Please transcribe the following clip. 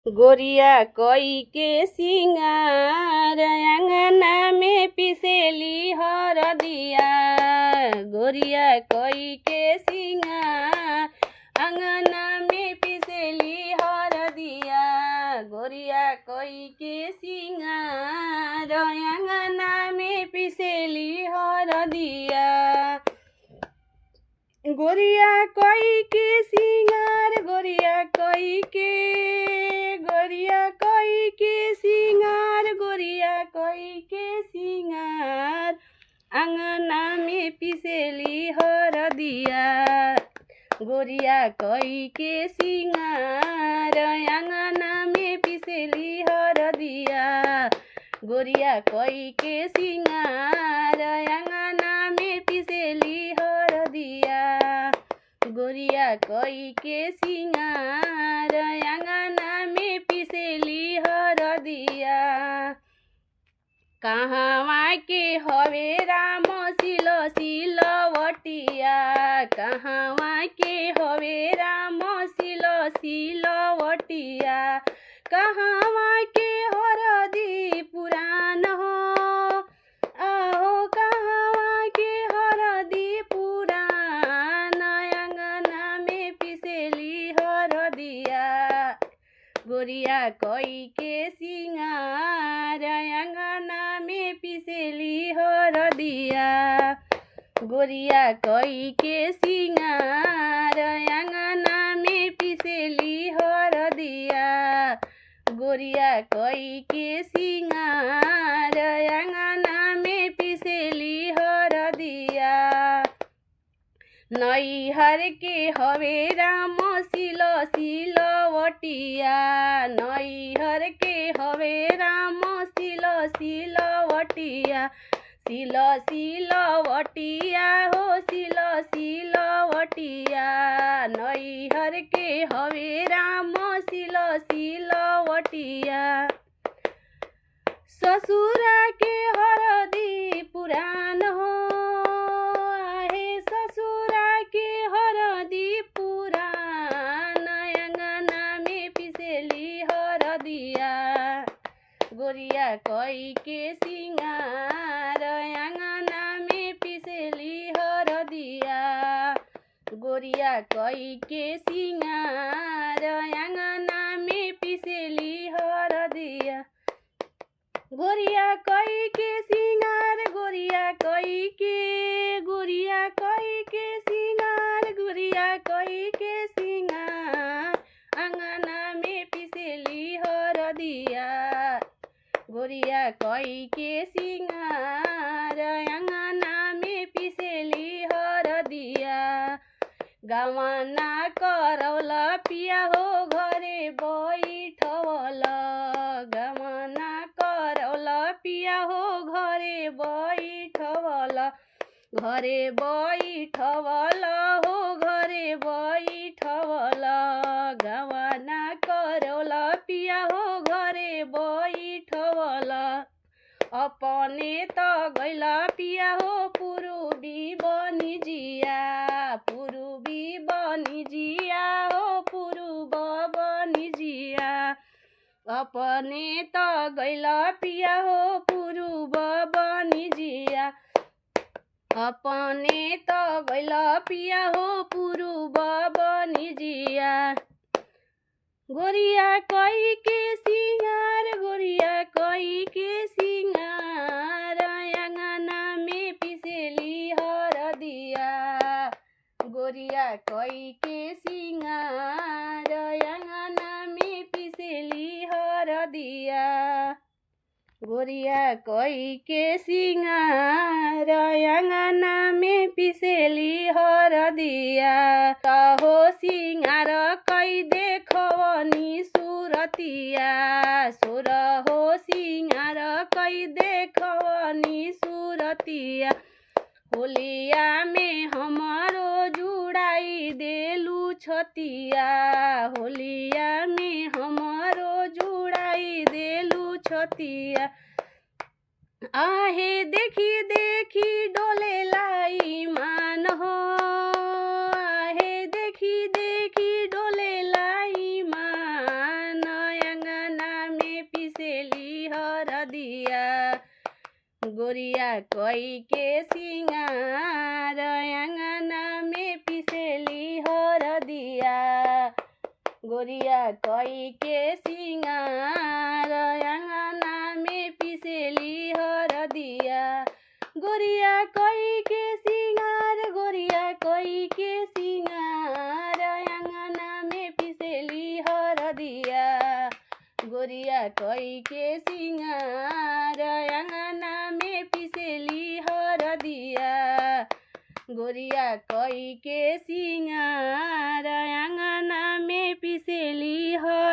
गोरिया कोई के सिंगार अंगना में पिसेली हरदिया। गोरिया कोई के सिंगार अंगना में पिसेली हरदिया। गोरिया कोई के सिंगार अंगना में पिसेली हरदिया। गोरिया कोई के सिंगार गोरिया कोई के सिंगार गोरिया कोई के सिंगार अंगना में पिसेली हरदिया। गोरिया कोई के सिंगार अंगना में पिसेली हरदिया। गोरिया कोई के सिंगार अंगना में पिसेली हरदिया। गोरिया कोई के सिंगार अंगना में पिसेली हरदिया। कहवा के हवे राम सिलवटिया। कहवा के हवे राम सिलवटिया। कहवा के हरदी पुराण हो आहो। कहवा के हरदी पुराण अंगना में पिसेली हरदिया। गोरिया कोई के सिंगार अंगना में पिसेली हरदिया। गोरिया कोई के सिंगार अंगना में पिसेली हरदिया। गोरिया कोई के सिंगार अंगना में पिसेली हरदिया। नैहर के हवे राम सिलवटिया। नैहर के हवे राम सिलवटिया। सिलवटिया हो सिलवटिया। नैहर के हवे राम सिलवटिया। ससुरा के हरदी पुराण हो आहे। ससुरा के हरदी पुराण अंगना में पिसेली हरदिया। गोरिया कोई के सिंगार अंगना में पिसेली हरदिया। गोरिया कोई के सिंगार अंगना में पिसेली हरदिया। गोरिया कोई के सिंगार गोरिया कोई के सिंगार गोरिया कोई के सिंगार अंगना में पिसेली हरदिया। गोरिया कोई के सिंगार अंगना में पिसेली हरदिया। गवाना करौल पिया हो घरे बैठवल। गवाना करौल पिया हो घरे बैठवल। घरे बैठवल हो घरे बैठवल। गवाना करौल पिया हो घरे बैठवल। अपने त गैल पिया हो पूर्वी बनिजिया। पूर्वी बनिजिया हो पूर्व बनिजिया। अपने त गैल पिया हो पूर्व बनिजिया। अपने त गैल पिया हो पूर्व बनिजिया। गोरिया कोई के सिंगार गोरिया कोई के सिंगार अंगना में पिसेली हरदिया। गोरिया कोई के सिंगार अंगना में पिसेली हरदिया। गोरिया कोई के सिंगार अंगना में पिसेली हरदिया। हो सिंगार कई देखवनी सुरतिया। सुर हो सिंगार कई देखवनी सुरतिया। होलिया में हमारो जुड़ाई देलू छतिया। होलिया में हमारो जुड़ाई देलू छतिया। आहे देखी देखी डोले लाई मान हो। आहे देखी देखी डोले लाई मान गोरिया कई के सिंगार अंगना में पिसेली हरदिया। गोरिया कई के सिंगार अंगना में पिसेली हरदिया। गोरिया कई के सिंगार, गोरिया कई के सिंगार अंगना में पिसेली हरदिया। गोरिया कई के सिंगार अंगना में पिसेली हरदिया। गोरिया कई के सिंगार अंगना में पिसेली हर